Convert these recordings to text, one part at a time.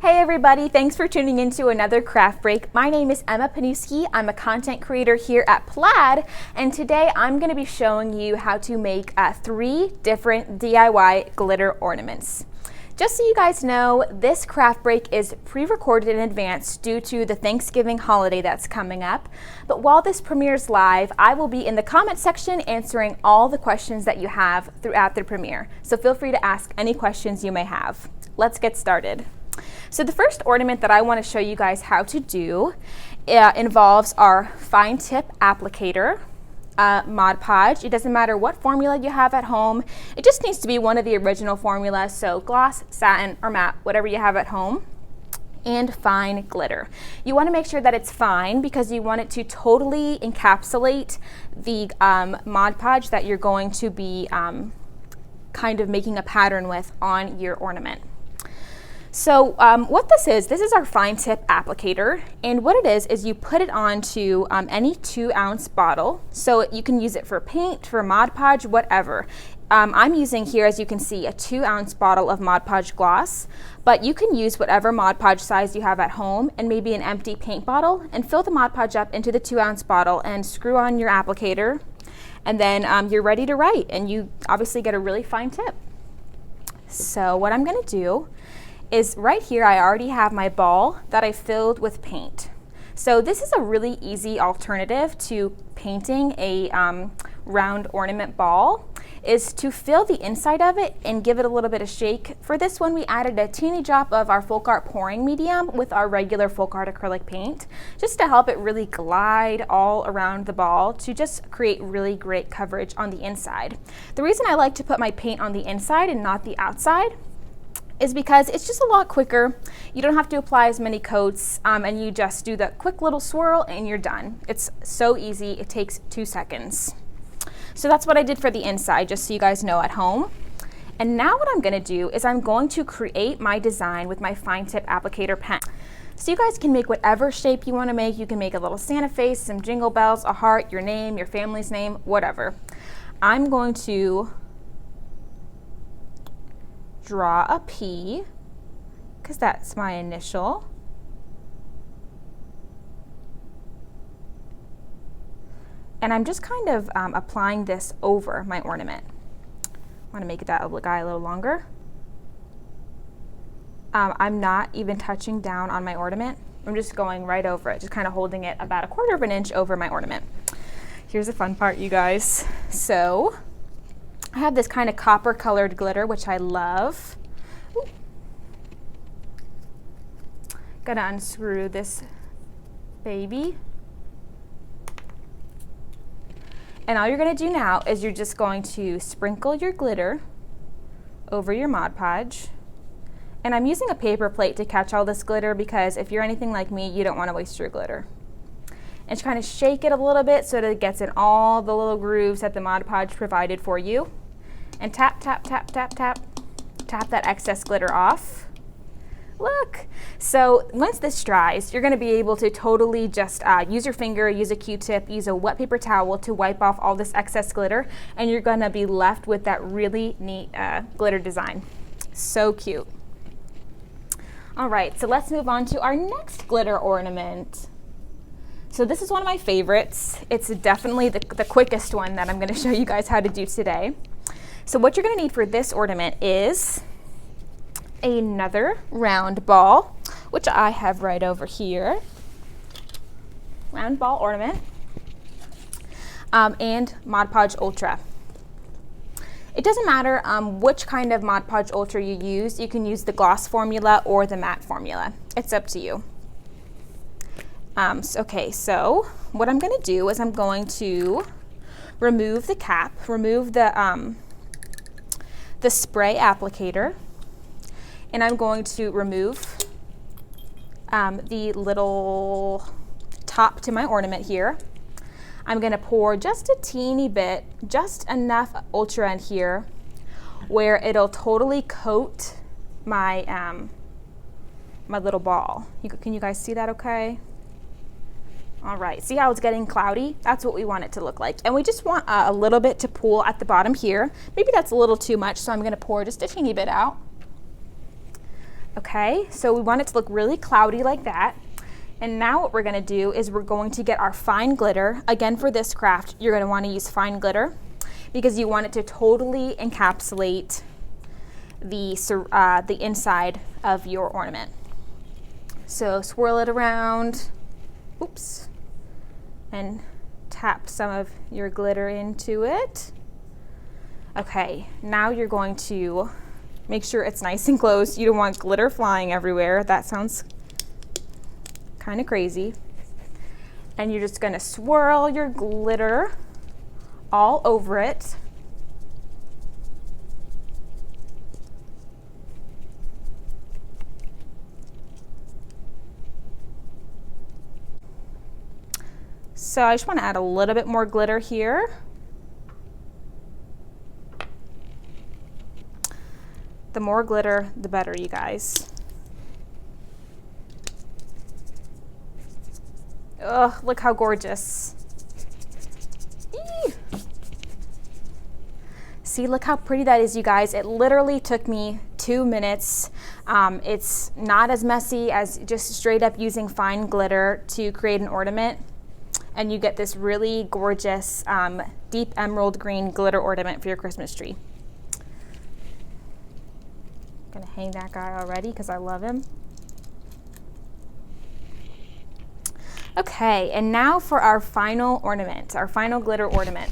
Hey everybody, thanks for tuning into another craft break. My name is Emma Panuski. I'm a content creator here at Plaid, and today I'm going to be showing you how to make 3 different DIY glitter ornaments. Just so you guys know, this craft break is pre-recorded in advance due to the Thanksgiving holiday that's coming up. But while this premieres live, I will be in the comment section answering all the questions that you have throughout the premiere. So feel free to ask any questions you may have. Let's get started. So the first ornament that I want to show you guys how to do involves our fine tip applicator, Mod Podge. It doesn't matter what formula you have at home. It just needs to be one of the original formulas, so gloss, satin, or matte, whatever you have at home, and fine glitter. You want to make sure that it's fine because you want it to totally encapsulate the Mod Podge that you're going to be kind of making a pattern with on your ornament. So what this is our fine tip applicator, and what it is you put it onto any 2-ounce bottle. So you can use it for paint, for Mod Podge, whatever. I'm using here, as you can see, a 2-ounce bottle of Mod Podge gloss, but you can use whatever Mod Podge size you have at home and maybe an empty paint bottle and fill the Mod Podge up into the 2-ounce bottle and screw on your applicator, and then you're ready to write, and you obviously get a really fine tip. So what I'm going to do is right here I already have my ball that I filled with paint. So this is a really easy alternative to painting a round ornament ball, is to fill the inside of it and give it a little bit of shake. For this one we added a teeny drop of our FolkArt pouring medium with our regular FolkArt acrylic paint, just to help it really glide all around the ball to just create really great coverage on the inside. The reason I like to put my paint on the inside and not the outside is because it's just a lot quicker. You don't have to apply as many coats, and you just do the quick little swirl and you're done. It's so easy, it takes 2 seconds. So that's what I did for the inside, just so you guys know at home. And now what I'm gonna do is I'm going to create my design with my fine tip applicator pen. So you guys can make whatever shape you wanna make. You can make a little Santa face, some jingle bells, a heart, your name, your family's name, whatever. I'm going to draw a P, because that's my initial. And I'm just kind of applying this over my ornament. I want to make that guy a little longer. I'm not even touching down on my ornament. I'm just going right over it, just kind of holding it about 1/4 of an inch over my ornament. Here's the fun part, you guys. So I have this kind of copper colored glitter, which I love. Ooh. Gonna unscrew this baby. And all you're gonna do now is you're just going to sprinkle your glitter over your Mod Podge. And I'm using a paper plate to catch all this glitter because if you're anything like me, you don't wanna waste your glitter. And just kind of shake it a little bit so that it gets in all the little grooves that the Mod Podge provided for you. And tap, tap, tap, tap, tap, tap that excess glitter off. Look! So once this dries, you're going to be able to totally just use your finger, use a Q-tip, use a wet paper towel to wipe off all this excess glitter, and you're going to be left with that really neat glitter design. So cute. All right, so let's move on to our next glitter ornament. So this is one of my favorites. It's definitely the quickest one that I'm going to show you guys how to do today. So what you're going to need for this ornament is another round ball, which I have right over here. Round ball ornament. And Mod Podge Ultra. It doesn't matter which kind of Mod Podge Ultra you use. You can use the gloss formula or the matte formula. It's up to you. Okay, so what I'm going to do is I'm going to remove the cap, remove the spray applicator, and I'm going to remove the little top to my ornament here. I'm going to pour just a teeny bit, just enough Ultra in here where it'll totally coat my my little ball. Can you guys see that okay? All right, see how it's getting cloudy? That's what we want it to look like. And we just want a little bit to pool at the bottom here. Maybe that's a little too much, so I'm gonna pour just a teeny bit out. Okay, so we want it to look really cloudy like that. And now what we're gonna do is we're going to get our fine glitter. Again, for this craft, you're gonna wanna use fine glitter because you want it to totally encapsulate the inside of your ornament. So swirl it around, oops, and tap some of your glitter into it. Okay, now you're going to make sure it's nice and close. You don't want glitter flying everywhere. That sounds kind of crazy. And you're just gonna swirl your glitter all over it. So I just want to add a little bit more glitter here. The more glitter, the better, you guys. Ugh, look how gorgeous. Eee. See, look how pretty that is, you guys. It literally took me 2 minutes. It's not as messy as just straight up using fine glitter to create an ornament. And you get this really gorgeous deep emerald green glitter ornament for your Christmas tree. I'm gonna hang that guy already because I love him. Okay, and now for our final ornament, our final glitter ornament.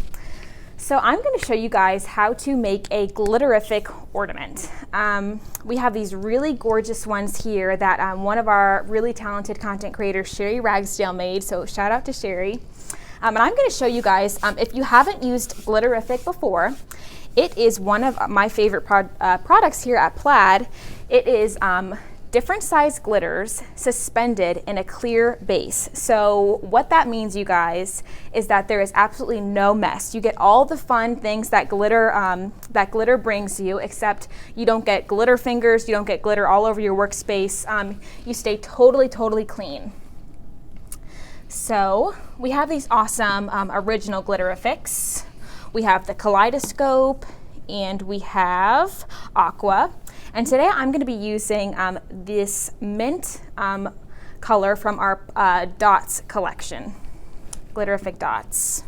So I'm going to show you guys how to make a glitterific ornament. We have these really gorgeous ones here that one of our really talented content creators, Sherry Ragsdale, made. So shout out to Sherry. And I'm going to show you guys, if you haven't used Glitterific before, it is one of my favorite products here at Plaid. It is different size glitters suspended in a clear base. So what that means, you guys, is that there is absolutely no mess. You get all the fun things that glitter brings you, except you don't get glitter fingers, you don't get glitter all over your workspace. You stay totally, totally clean. So we have these awesome original Glitterifics. We have the Kaleidoscope, and we have Aqua. And today I'm going to be using this mint color from our Dots collection, Glitterific Dots.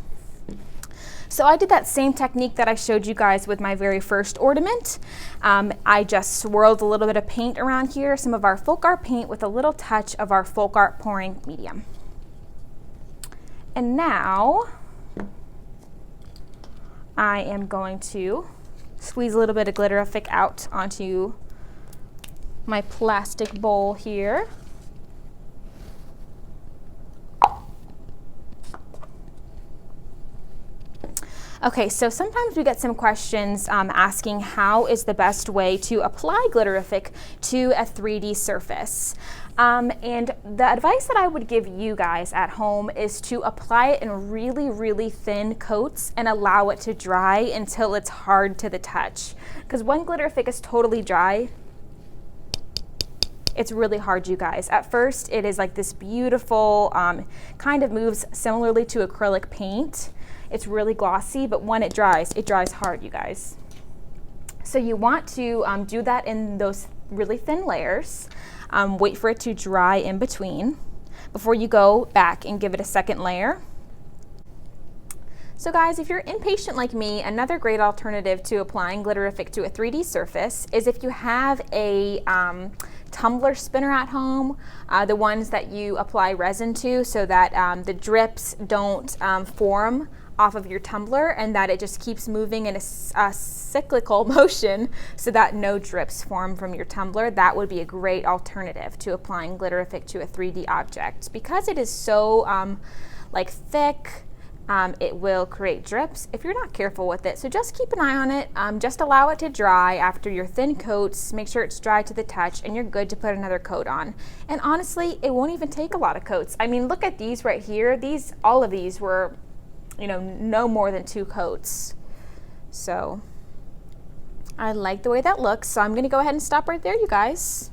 So I did that same technique that I showed you guys with my very first ornament. I just swirled a little bit of paint around here, some of our FolkArt paint with a little touch of our FolkArt pouring medium. And now I am going to squeeze a little bit of Glitterific out onto my plastic bowl here. Okay, so sometimes we get some questions asking how is the best way to apply Glitterific to a 3D surface. And the advice that I would give you guys at home is to apply it in really, really thin coats and allow it to dry until it's hard to the touch. Because when Glitterific is totally dry, it's really hard, you guys. At first, it is like this beautiful, kind of moves similarly to acrylic paint. It's really glossy, but when it dries hard, you guys. So you want to do that in those really thin layers. Wait for it to dry in between before you go back and give it a second layer. So guys, if you're impatient like me, another great alternative to applying Glitterific to a 3D surface is if you have a tumbler spinner at home, the ones that you apply resin to so that the drips don't form off of your tumbler and that it just keeps moving in a cyclical motion so that no drips form from your tumbler. That would be a great alternative to applying Glitterific to a 3D object. Because it is so like thick, it will create drips if you're not careful with it. So just keep an eye on it. Just allow it to dry after your thin coats. Make sure it's dry to the touch and you're good to put another coat on. And honestly, it won't even take a lot of coats. I mean, look at these right here. All of these were, you know, no more than 2 coats. So I like the way that looks. So I'm going to go ahead and stop right there, you guys.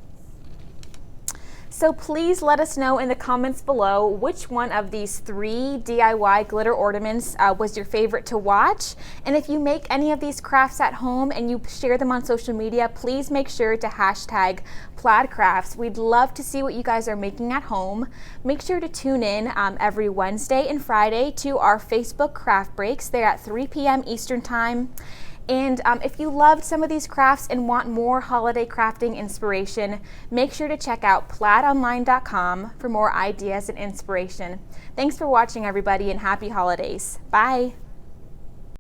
So please let us know in the comments below which one of these 3 DIY glitter ornaments was your favorite to watch. And if you make any of these crafts at home and you share them on social media, please make sure to hashtag Plaid Crafts. We'd love to see what you guys are making at home. Make sure to tune in every Wednesday and Friday to our Facebook craft breaks. They're at 3 p.m. Eastern Time. And if you loved some of these crafts and want more holiday crafting inspiration, make sure to check out plaidonline.com for more ideas and inspiration. Thanks for watching, everybody, and happy holidays. Bye.